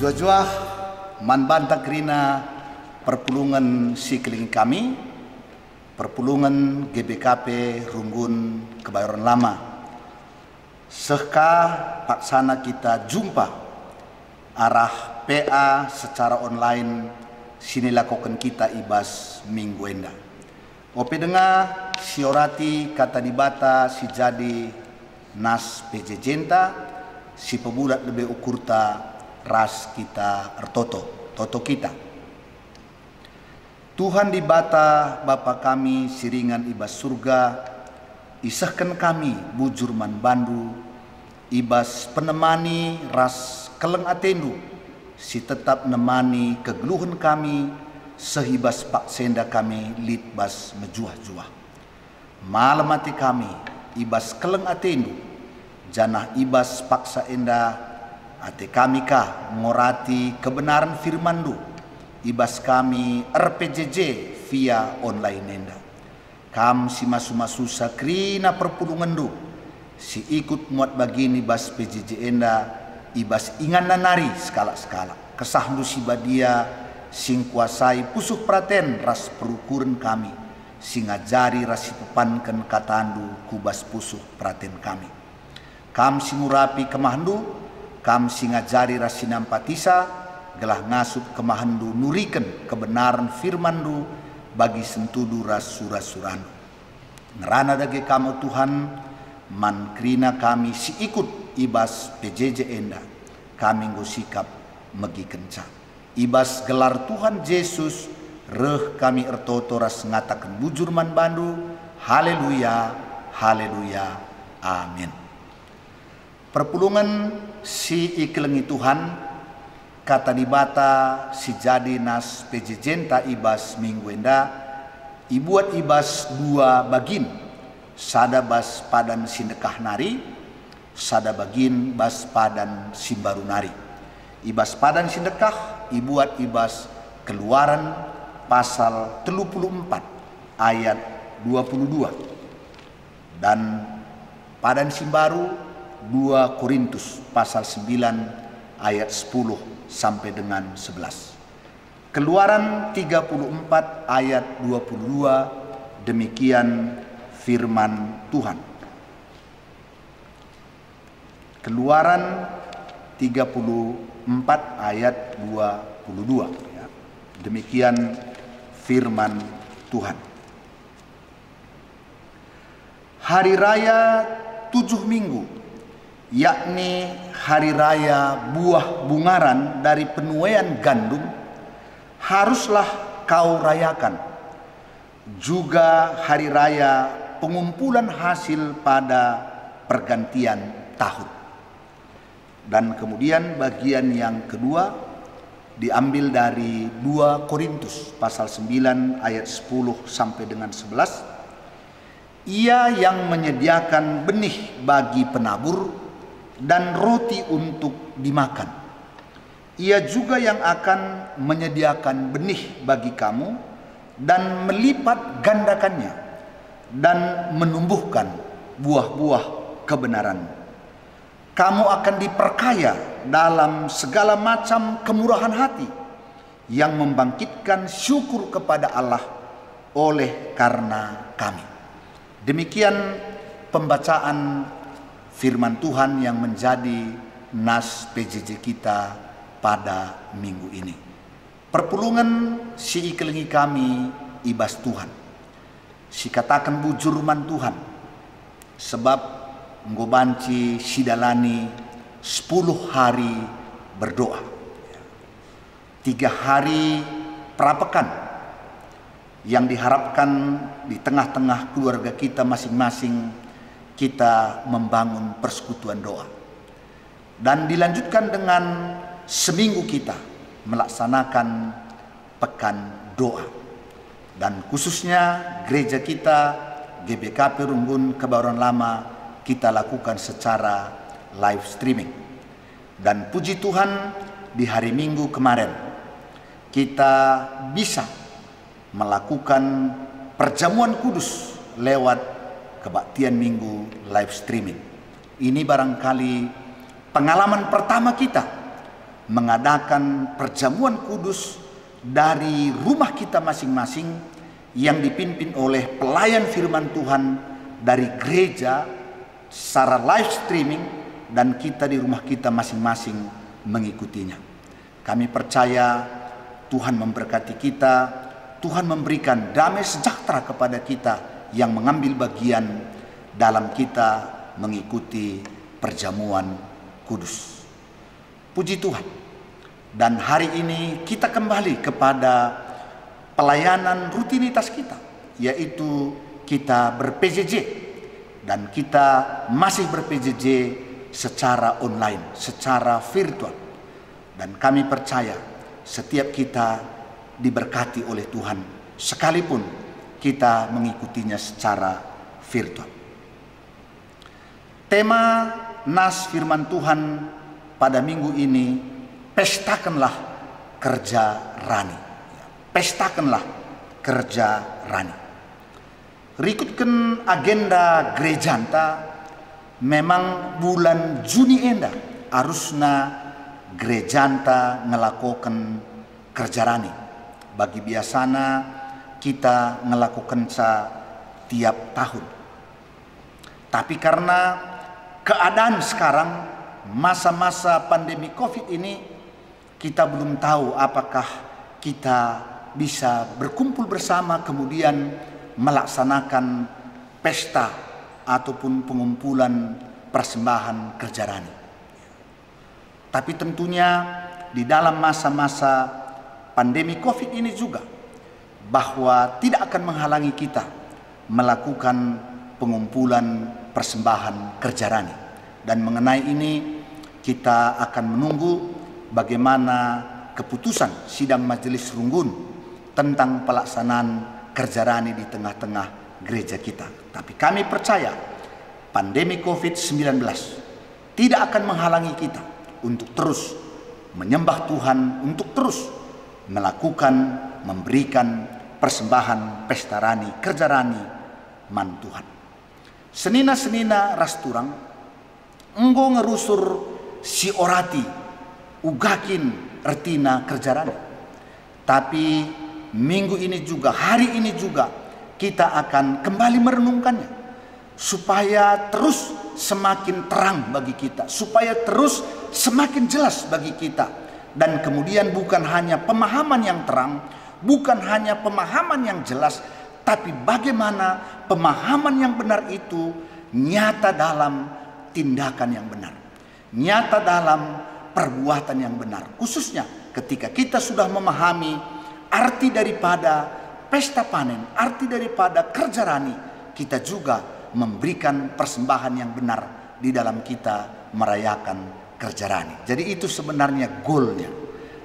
Jua-jua man bantak rina perpulungan sikling kami, perpulungan GBKP Runggun Kebayoran Lama. Sehka paksana kita jumpa arah PA secara online sini lakukan kita ibas minggu enda. Ope dengar siorati kata dibata si jadi nas PJ Jenta si pebulat lebih ukurta ras kita ertoto toto kita. Tuhan dibata Bapa kami siringan ibas surga, isahkan kami bujur man bandu, ibas penemani ras keleng atendu, si tetap nemani kegeluhan kami, sehibas pak senda kami litbas mejuah-juah. Malam hati kami ibas keleng atendu, janah ibas paksa enda ate kami kah ngorati kebenaran firman-Du, ibas kami RPJJ via online enda. Kam si masu-masu sakrina perpulungan-Du, si ikut muat bagini bas PJJ enda, ibas ingan nanari skala-skala. Kesah-Du si badia sing kuasai pusuh praten ras perukuran kami, sing ngajari ras pepankan katandu kubas pusuh praten kami. Kam si ngurapi kemahandu, kam si ngajari ras sinampatisa, gelah ngasup kemahandu nuriken kebenaran firman-Du bagi sentudu ras surah-surandu. Ngerana dage kamu Tuhan, man krina kami si ikut ibas PJJ enda, kami ngusikap megi kenca. Ibas gelar Tuhan Yesus, reh kami ertoto ras ngatakan bujur man bandu, haleluya, haleluya, amin. Perpulungan si iklengi Tuhan, kata dibata si jadi nas PJ Jenta ibas minggu enda, ibuat ibas dua bagin, sada bas padan sindekah nari, sada bagin bas padan simbaru nari. Ibas padan sindekah ibuat ibas Keluaran pasal 34 ayat 22 dan padan simbaru 2 Korintus pasal 9 ayat 10 sampai dengan 11. Keluaran 34 ayat 22, demikian firman Tuhan. Keluaran 34 ayat 22, ya. Demikian firman Tuhan. Hari raya 7 minggu, yakni hari raya buah bungaran dari penuaian gandum, haruslah kau rayakan. Juga hari raya pengumpulan hasil pada pergantian tahun. Dan kemudian bagian yang kedua diambil dari 2 Korintus pasal 9 ayat 10 sampai dengan 11. Ia yang menyediakan benih bagi penabur dan roti untuk dimakan. Ia juga yang akan menyediakan benih bagi kamu dan melipat gandakannya dan menumbuhkan buah-buah kebenaran. Kamu akan diperkaya dalam segala macam kemurahan hati yang membangkitkan syukur kepada Allah oleh karena kami. Demikian pembacaan firman Tuhan yang menjadi nas PJJ kita pada minggu ini. Perpulungan si ikelengi kami ibas Tuhan, si katakan bujur man Tuhan, sebab nggobanci sidalani 10 hari berdoa, 3 hari prapekan yang diharapkan di tengah-tengah keluarga kita masing-masing kita membangun persekutuan doa, dan dilanjutkan dengan seminggu kita melaksanakan pekan doa, dan khususnya gereja kita GBKP Runggun Kebayoran Lama kita lakukan secara live streaming. Dan puji Tuhan di hari Minggu kemarin kita bisa melakukan perjamuan kudus lewat kebaktian Minggu live streaming. Ini barangkali pengalaman pertama kita mengadakan perjamuan kudus dari rumah kita masing-masing yang dipimpin oleh pelayan firman Tuhan dari gereja secara live streaming, dan kita di rumah kita masing-masing mengikutinya. Kami percaya Tuhan memberkati kita, Tuhan memberikan damai sejahtera kepada kita yang mengambil bagian dalam kita mengikuti perjamuan kudus. Puji Tuhan. Dan hari ini kita kembali kepada pelayanan rutinitas kita, yaitu kita ber-PJJ, dan kita masih ber-PJJ secara online, secara virtual. Dan kami percaya setiap kita diberkati oleh Tuhan sekalipun kita mengikutinya secara virtual. Tema nas firman Tuhan pada minggu ini, pestakanlah kerja rani. Pestakanlah kerja rani. Rikutkan agenda gerejanta, memang bulan Juni enda harusnya gerejanta ngelakukan kerja rani. Bagi biasana kita ngelakukan tiap tahun. Tapi karena keadaan sekarang, masa-masa pandemi COVID ini, kita belum tahu apakah kita bisa berkumpul bersama kemudian melaksanakan pesta ataupun pengumpulan persembahan kerja rani. Tapi tentunya di dalam masa-masa pandemi COVID ini juga, bahwa tidak akan menghalangi kita melakukan pengumpulan persembahan kerja rani. Dan mengenai ini kita akan menunggu bagaimana keputusan sidang majelis runggun tentang pelaksanaan kerja rani di tengah-tengah gereja kita. Tapi kami percaya pandemi COVID-19 tidak akan menghalangi kita untuk terus menyembah Tuhan, untuk terus melakukan, memberikan persembahan pesta rani, kerja rani man Tuhan. Senina-senina rasturang enggo ngerusur si orati ugakin ertina kerja rani. Tapi minggu ini juga, hari ini juga kita akan kembali merenungkannya supaya terus semakin terang bagi kita, supaya terus semakin jelas bagi kita. Dan kemudian bukan hanya pemahaman yang terang, bukan hanya pemahaman yang jelas, tapi bagaimana pemahaman yang benar itu nyata dalam tindakan yang benar, nyata dalam perbuatan yang benar. Khususnya ketika kita sudah memahami arti daripada pesta panen, arti daripada kerja rani, kita juga memberikan persembahan yang benar di dalam kita merayakan kerja rani. Jadi itu sebenarnya goalnya.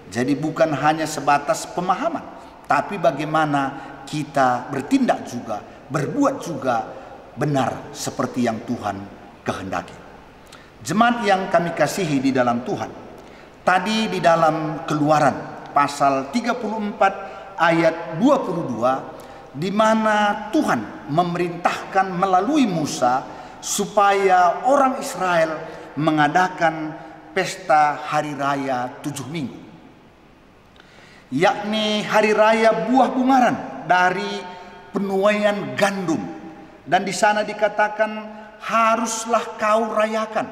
Jadi bukan hanya sebatas pemahaman, tapi bagaimana kita bertindak juga, berbuat juga benar seperti yang Tuhan kehendaki. Jemaat yang kami kasihi di dalam Tuhan, tadi di dalam Keluaran pasal 34 ayat 22, di mana Tuhan memerintahkan melalui Musa supaya orang Israel mengadakan pesta hari raya 7 minggu, yakni hari raya buah bungaran dari penuaian gandum. Dan di sana dikatakan haruslah kau rayakan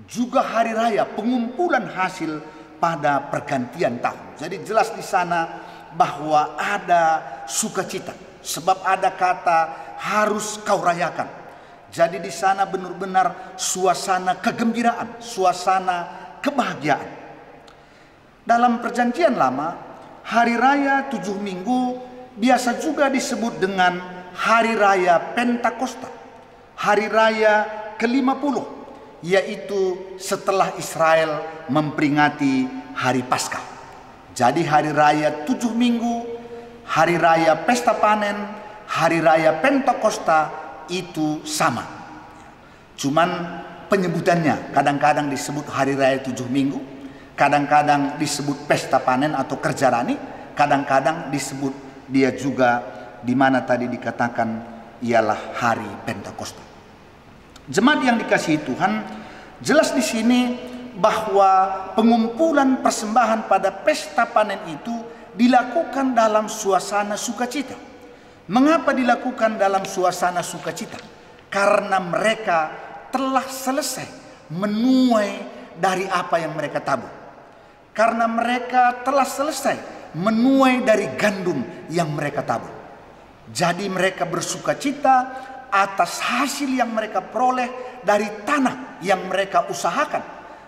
juga hari raya pengumpulan hasil pada pergantian tahun. Jadi jelas di sana bahwa ada sukacita, sebab ada kata harus kau rayakan. Jadi di sana benar-benar suasana kegembiraan, suasana kebahagiaan. Dalam perjanjian lama, hari raya 7 minggu biasa juga disebut dengan hari raya Pentakosta, hari raya ke-50, yaitu setelah Israel memperingati hari Paskah. Jadi hari raya 7 minggu, hari raya pesta panen, hari raya Pentakosta itu sama. Cuman penyebutannya kadang-kadang disebut hari raya 7 minggu, kadang-kadang disebut pesta panen atau kerja rani, kadang-kadang disebut dia juga di mana tadi dikatakan ialah hari Pentakosta. Jemaat yang dikasihi Tuhan, jelas di sini bahwa pengumpulan persembahan pada pesta panen itu dilakukan dalam suasana sukacita. Mengapa dilakukan dalam suasana sukacita? Karena mereka telah selesai menuai dari apa yang mereka tabur. Karena mereka telah selesai menuai dari gandum yang mereka tabur. Jadi mereka bersukacita atas hasil yang mereka peroleh dari tanah yang mereka usahakan.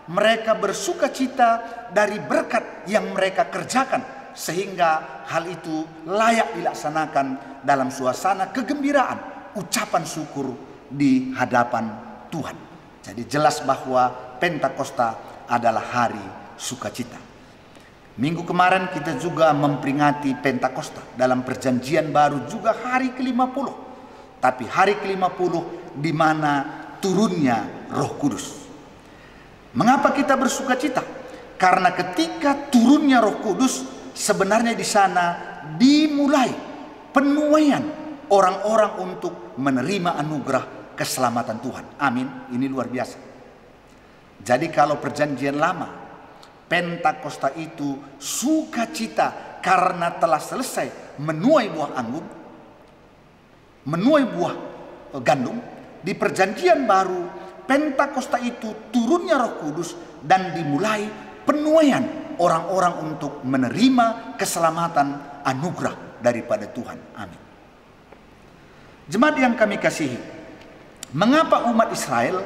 Mereka bersukacita dari berkat yang mereka kerjakan, sehingga hal itu layak dilaksanakan dalam suasana kegembiraan, ucapan syukur di hadapan Tuhan. Jadi jelas bahwa Pentakosta adalah hari sukacita. Minggu kemarin kita juga memperingati Pentakosta. Dalam perjanjian baru juga hari ke-50. Tapi hari ke-50 di mana turunnya Roh Kudus. Mengapa kita bersukacita? Karena ketika turunnya Roh Kudus, sebenarnya di sana dimulai penuaian orang-orang untuk menerima anugerah keselamatan Tuhan. Amin. Ini luar biasa. Jadi kalau perjanjian lama, Pentakosta itu sukacita karena telah selesai menuai buah anggur, menuai buah gandum. Di perjanjian baru, Pentakosta itu turunnya Roh Kudus dan dimulai penuaian orang-orang untuk menerima keselamatan anugerah daripada Tuhan. Amin. Jemaat yang kami kasihi, mengapa umat Israel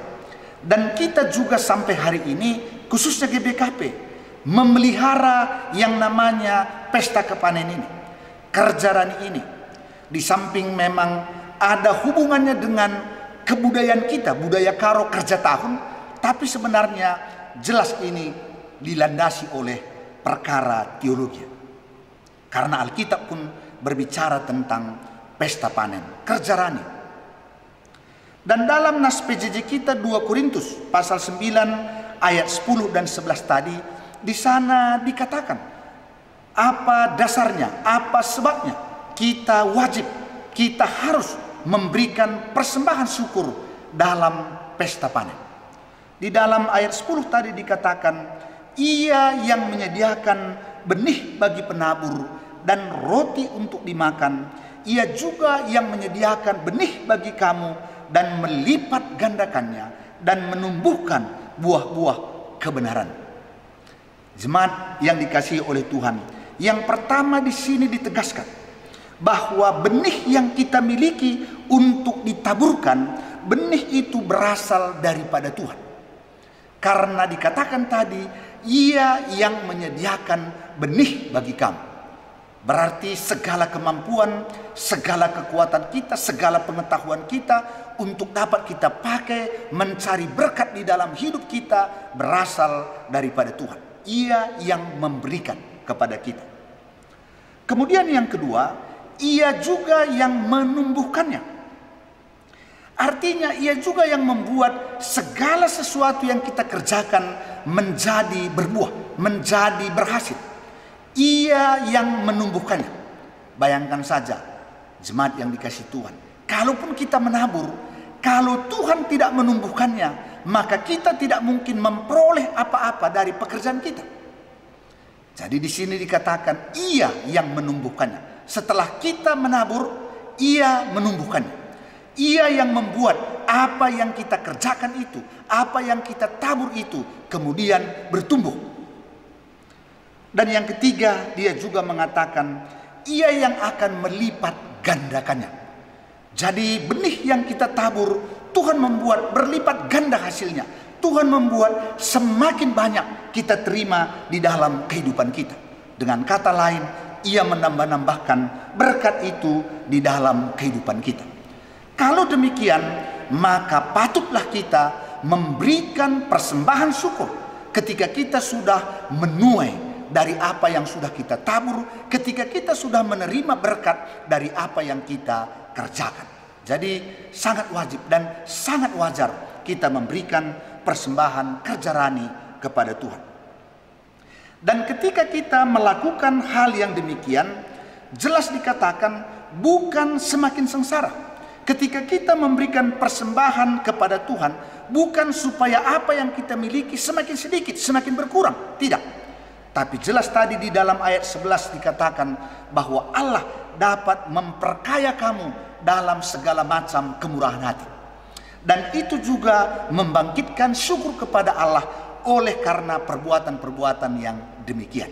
dan kita juga sampai hari ini, khususnya GBKP, memelihara yang namanya pesta kepanen ini, kerjarani ini? Di samping memang ada hubungannya dengan kebudayaan kita, budaya karo kerja tahun, tapi sebenarnya jelas ini dilandasi oleh perkara teologi. Karena Alkitab pun berbicara tentang pesta panen, kerjarani. Dan dalam nas PJJ kita 2 Korintus pasal 9 ayat 10 dan 11 tadi, di sana dikatakan apa dasarnya, apa sebabnya kita wajib, kita harus memberikan persembahan syukur dalam pesta panen. Di dalam ayat 10 tadi dikatakan, ia yang menyediakan benih bagi penabur dan roti untuk dimakan, ia juga yang menyediakan benih bagi kamu dan melipat gandakannya dan menumbuhkan buah-buah kebenaran. Jemaat yang dikasihi oleh Tuhan, yang pertama di sini ditegaskan bahwa benih yang kita miliki untuk ditaburkan, benih itu berasal daripada Tuhan. Karena dikatakan tadi, ia yang menyediakan benih bagi kamu. Berarti segala kemampuan, segala kekuatan kita, segala pengetahuan kita untuk dapat kita pakai mencari berkat di dalam hidup kita berasal daripada Tuhan. Ia yang memberikan kepada kita. Kemudian yang kedua, ia juga yang menumbuhkannya. Artinya ia juga yang membuat segala sesuatu yang kita kerjakan menjadi berbuah, menjadi berhasil. Ia yang menumbuhkannya. Bayangkan saja, jemaat yang dikasihi Tuhan, kalaupun kita menabur, kalau Tuhan tidak menumbuhkannya, maka kita tidak mungkin memperoleh apa-apa dari pekerjaan kita. Jadi di sini dikatakan ia yang menumbuhkannya. Setelah kita menabur, ia menumbuhkannya. Ia yang membuat apa yang kita kerjakan itu, apa yang kita tabur itu kemudian bertumbuh. Dan yang ketiga, dia juga mengatakan ia yang akan melipat gandakannya. Jadi benih yang kita tabur, Tuhan membuat berlipat ganda hasilnya. Tuhan membuat semakin banyak kita terima di dalam kehidupan kita. Dengan kata lain, ia menambah-nambahkan berkat itu di dalam kehidupan kita. Kalau demikian, maka patutlah kita memberikan persembahan syukur ketika kita sudah menuai dari apa yang sudah kita tabur, ketika kita sudah menerima berkat dari apa yang kita kerjakan. Jadi sangat wajib dan sangat wajar kita memberikan persembahan kerjarani kepada Tuhan. Dan ketika kita melakukan hal yang demikian, jelas dikatakan bukan semakin sengsara, Ketika kita memberikan persembahan kepada Tuhan, bukan supaya apa yang kita miliki semakin sedikit, semakin berkurang. Tidak. Tapi jelas tadi di dalam ayat 11 dikatakan bahwa Allah dapat memperkaya kamu dalam segala macam kemurahan hati. Dan itu juga membangkitkan syukur kepada Allah oleh karena perbuatan-perbuatan yang demikian.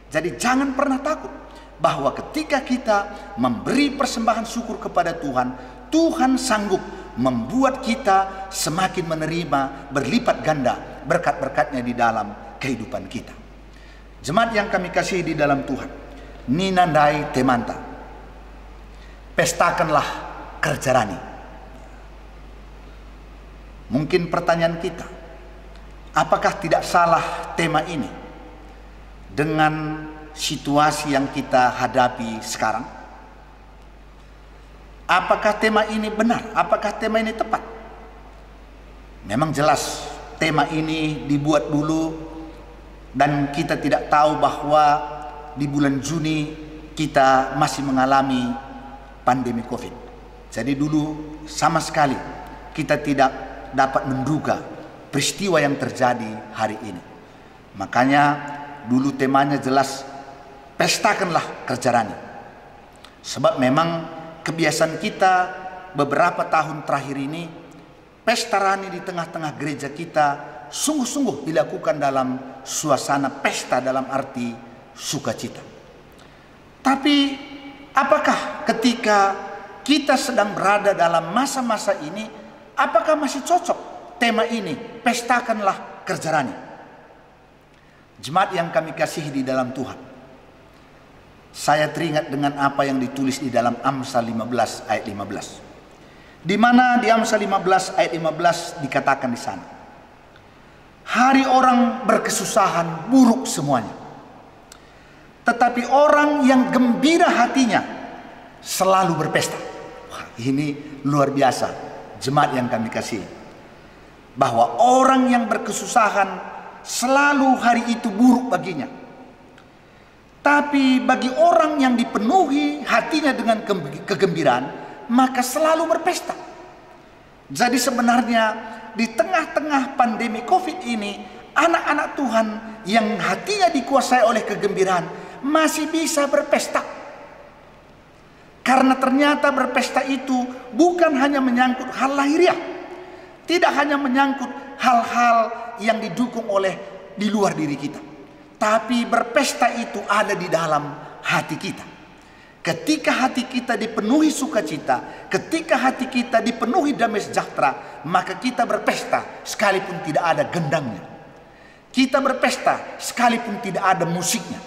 Jadi jangan pernah takut bahwa ketika kita memberi persembahan syukur kepada Tuhan, Tuhan sanggup membuat kita semakin menerima berlipat ganda berkat-berkatnya di dalam kehidupan kita. Jemaat yang kami kasihi di dalam Tuhan, ninandai temanta, pestakanlah kerjarani. Mungkin pertanyaan kita, apakah tidak salah tema ini dengan situasi yang kita hadapi sekarang? Apakah tema ini benar? Apakah tema ini tepat? Memang jelas tema ini dibuat dulu dan kita tidak tahu bahwa di bulan Juni kita masih mengalami pandemi COVID. Jadi dulu sama sekali kita tidak dapat menduga peristiwa yang terjadi hari ini. Makanya dulu temanya jelas, pestakanlah kerjarani. Sebab memang kebiasaan kita beberapa tahun terakhir ini, pesta rani di tengah-tengah gereja kita sungguh-sungguh dilakukan dalam suasana pesta dalam arti sukacita. Tapi apakah ketika kita sedang berada dalam masa-masa ini, apakah masih cocok tema ini, pestakanlah kerjarani? Jemaat yang kami kasihi di dalam Tuhan, saya teringat dengan apa yang ditulis di dalam Amsal 15 ayat 15. Di mana di Amsal 15 ayat 15 dikatakan di sana, hari orang berkesusahan buruk semuanya, tetapi orang yang gembira hatinya selalu berpesta. Wah, ini luar biasa. Jemaat yang kami kasih, bahwa orang yang berkesusahan selalu hari itu buruk baginya. Tapi bagi orang yang dipenuhi hatinya dengan kegembiraan, maka selalu berpesta. Jadi sebenarnya di tengah-tengah pandemi COVID ini, anak-anak Tuhan yang hatinya dikuasai oleh kegembiraan masih bisa berpesta. Karena ternyata berpesta itu bukan hanya menyangkut hal lahiriah, tidak hanya menyangkut hal-hal yang didukung oleh di luar diri kita, tapi berpesta itu ada di dalam hati kita. Ketika hati kita dipenuhi sukacita, ketika hati kita dipenuhi damai sejahtera, maka kita berpesta sekalipun tidak ada gendangnya. Kita berpesta sekalipun tidak ada musiknya.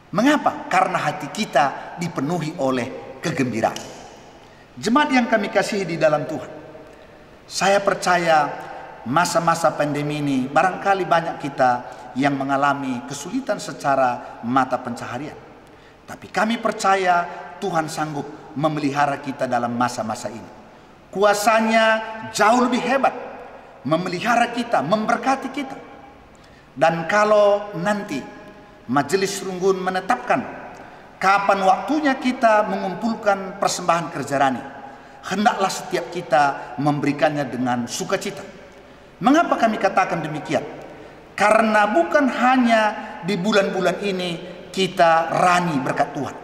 Mengapa? Karena hati kita dipenuhi oleh kegembiraan. Jemaat yang kami kasihi di dalam Tuhan, saya percaya masa-masa pandemi ini barangkali banyak kita yang mengalami kesulitan secara mata pencaharian. Tapi kami percaya Tuhan sanggup memelihara kita dalam masa-masa ini. Kuasanya jauh lebih hebat, memelihara kita, memberkati kita. Dan kalau nanti Majelis Runggun menetapkan kapan waktunya kita mengumpulkan persembahan kerjarani, hendaklah setiap kita memberikannya dengan sukacita. Mengapa kami katakan demikian? Karena bukan hanya di bulan-bulan ini kita rani berkat Tuhan.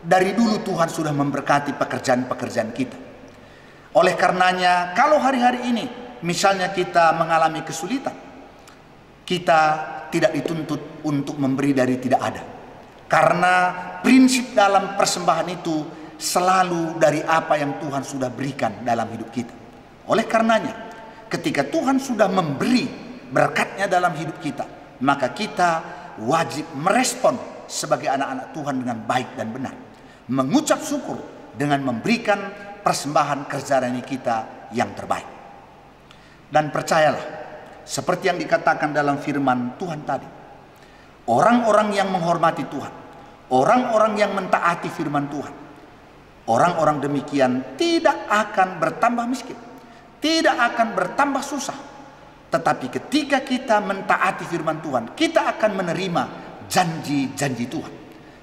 Dari dulu Tuhan sudah memberkati pekerjaan-pekerjaan kita. Oleh karenanya, kalau hari-hari ini misalnya kita mengalami kesulitan, kita tidak dituntut untuk memberi dari tidak ada. Karena prinsip dalam persembahan itu selalu dari apa yang Tuhan sudah berikan dalam hidup kita. Oleh karenanya, ketika Tuhan sudah memberi berkatnya dalam hidup kita, maka kita wajib merespon sebagai anak-anak Tuhan dengan baik dan benar. Mengucap syukur dengan memberikan persembahan kerjarani kita yang terbaik. Dan percayalah, seperti yang dikatakan dalam firman Tuhan tadi, orang-orang yang menghormati Tuhan, orang-orang yang mentaati firman Tuhan, orang-orang demikian tidak akan bertambah miskin, tidak akan bertambah susah. Tetapi ketika kita mentaati firman Tuhan, kita akan menerima janji-janji Tuhan.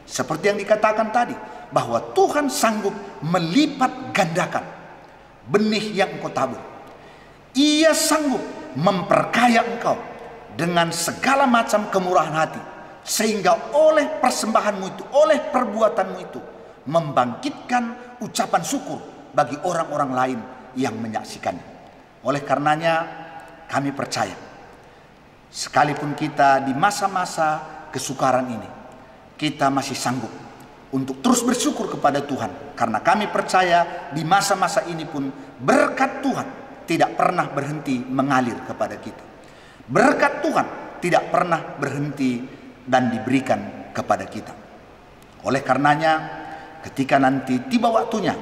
Seperti yang dikatakan tadi, bahwa Tuhan sanggup melipat gandakan benih yang engkau tabur. Ia sanggup memperkaya engkau dengan segala macam kemurahan hati, sehingga oleh persembahanmu itu, oleh perbuatanmu itu, membangkitkan ucapan syukur bagi orang-orang lain yang menyaksikannya. Oleh karenanya kami percaya, sekalipun kita di masa-masa kesukaran ini, kita masih sanggup untuk terus bersyukur kepada Tuhan, karena kami percaya di masa-masa ini pun berkat Tuhan tidak pernah berhenti mengalir kepada kita. Berkat Tuhan tidak pernah berhenti dan diberikan kepada kita. Oleh karenanya, ketika nanti tiba waktunya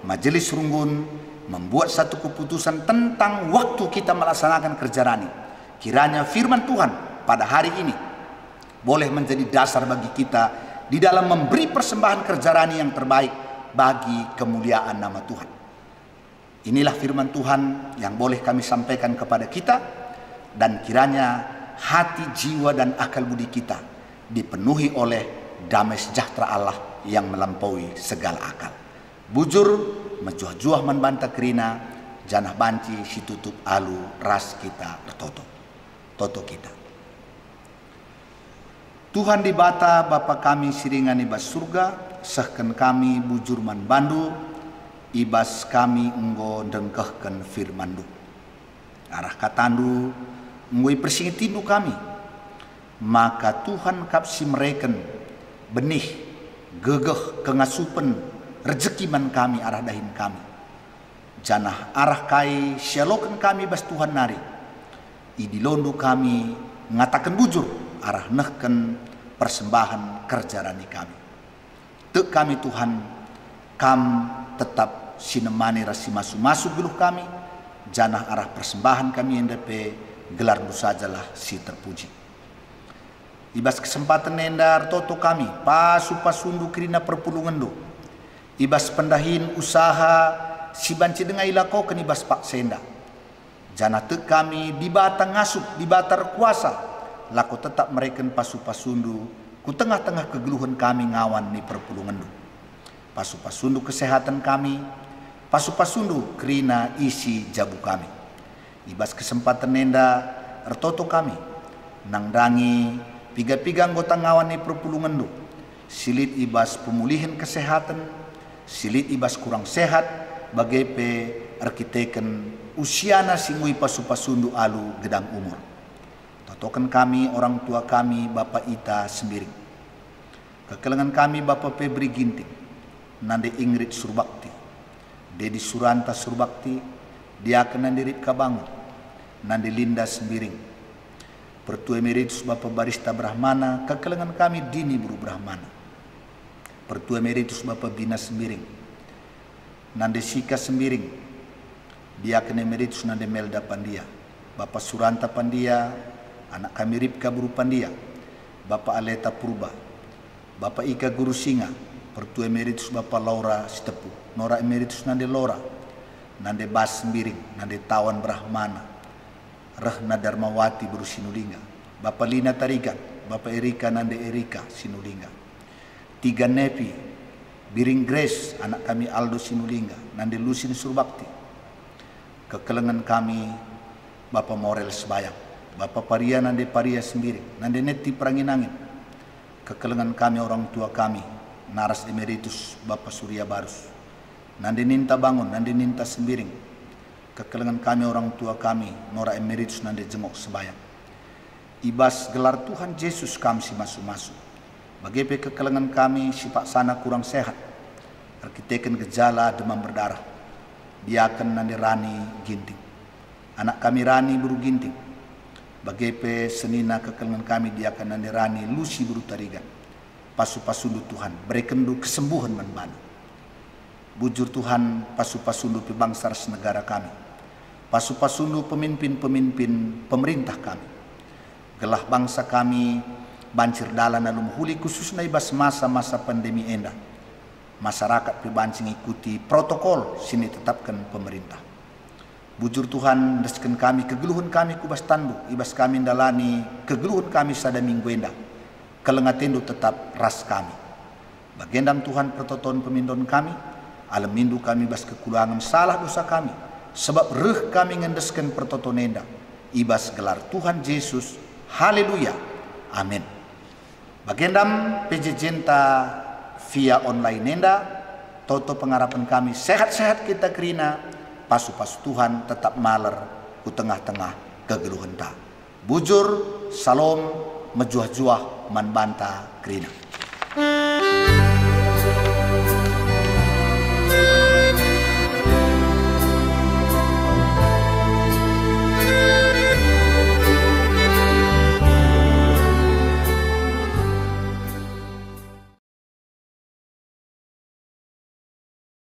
Majelis Runggun membuat satu keputusan tentang waktu kita melaksanakan kerja rani, kiranya firman Tuhan pada hari ini boleh menjadi dasar bagi kita di dalam memberi persembahan kerja rani yang terbaik bagi kemuliaan nama Tuhan. Inilah firman Tuhan yang boleh kami sampaikan kepada kita, dan kiranya hati, jiwa, dan akal budi kita dipenuhi oleh damai sejahtera Allah yang melampaui segala akal. Bujur menjuah-juah membantah kerina, janah banci si tutup alu ras kita bertoto. Toto kita. Tuhan di bata Bapa kami siringan ibas surga, sehken kami bujur man bandu, ibas kami enggo dengkehken firmandu. Arah katandu ngui persingitindu kami, maka Tuhan kapsi mereken benih gegeh kengasupen rezeki man kami arah dahin kami. Janah arah kai syaloken kami bas Tuhan nari, idilondu kami ngatakan bujur arah nehken persembahan kerja rani kami. Tek kami Tuhan, kam tetap sinemani rasi masu-masu geluh kami, janah arah persembahan kami yang depe gelarmu sajalah si terpuji. Ibas kesempatan nendar toto kami pasu pasundu kerina perpulungan do, ibas pendahin usaha si banci dengan ilakokan ibas pak senda, janah tek kami di batang ngasup di batar kuasa, laku tetap mereken pasu-pasundu ku tengah-tengah kegeluhan kami ngawan ni perpulungan. Pasu-pasundu kesehatan kami, pasu-pasundu kerina isi jabu kami. Ibas kesempatan nenda ertoto kami nangdangi piga-piga anggota ngawan ni perpulungan. Silit ibas pemulihan kesehatan, silit ibas kurang sehat, bagepe arkiteken usiana singui pasu-pasundu alu gedang umur. Totokan kami orang tua kami Bapak Ita Sembiring, kekelengan kami Bapak Febri Ginting, Nande Ingrid Surbakti, Dedi Suranta Surbakti, Diaken Nande Ripka Bangun, Nande Linda Sembiring, Pertua Emeritus Bapak Barista Brahmana, kekelengan kami Dini Buru Brahmana, Pertua Emeritus Bapak Bina Sembiring, Nande Sika Sembiring, Diaken Emeritus Nande Melda Pandia, Bapak Suranta Pandia, anak kami Ripka Buru Pandia, Bapak Aleta Purba, Bapak Ika Guru Singa, Pertua Emeritus Bapak Laura Sitepu, Nora Emeritus Nande Lora, Nande Bas Sembiring, Nande Tawan Brahmana, Rahna Darmawati Buru Sinulinga, Bapak Lina Tarigan, Bapak Erika Nande Erika Sinulinga, Tiga Nepi, Biring Grace, anak kami Aldo Sinulinga, Nande Lusin Surbakti, kekelengan kami Bapak Morel Sebayang, Bapak Paria Nande Paria Sembiring, Nande Neti Peranginangin, kekelengan kami orang tua kami Naras Emeritus Bapak Surya Barus, Nande Ninta Bangun, Nande Ninta Sembiring, kekelengan kami orang tua kami Nora Emeritus Nande Jengok Sebayang. Ibas gelar Tuhan Yesus kami si masu-masu, bagepe kekelengan kami si Pak Sana kurang sehat, arkiteken gejala demam berdarah, Diaken Nande Rani Ginting, anak kami Rani Buru Ginting, bagepe senina kekelengan kami Diaken Nande Rani Lucy Buru Tarigan, pasu-pasundu Tuhan berekendu kesembuhan menbana. Bujur Tuhan pasu-pasundu bangsa negara kami, pasu-pasundu pemimpin-pemimpin pemerintah kami, gelah bangsa kami bancir dalan alum huli khususnya ibas masa-masa pandemi enda, masyarakat pibancing ikuti protokol sini tetapkan pemerintah. Bujur Tuhan desken kami kegeluhan kami kubas tandu, ibas kami dalani kegeluhan kami sada minggu enda, kelengatendu tetap ras kami. Bagendam Tuhan pertoton pemindon kami, Alamindu kami bas kekurangan salah dosa kami, sebab reh kami ngendesken pertoto nenda. Ibas gelar Tuhan Yesus. Haleluya. Amin. Bagendam PJJenta via online nenda, toto pengharapan kami sehat-sehat kita kerina, pasu-pasu Tuhan tetap maler ku tengah-tengah kegeluhan ta. Bujur, salom, mejuah-juah, man banta kerina.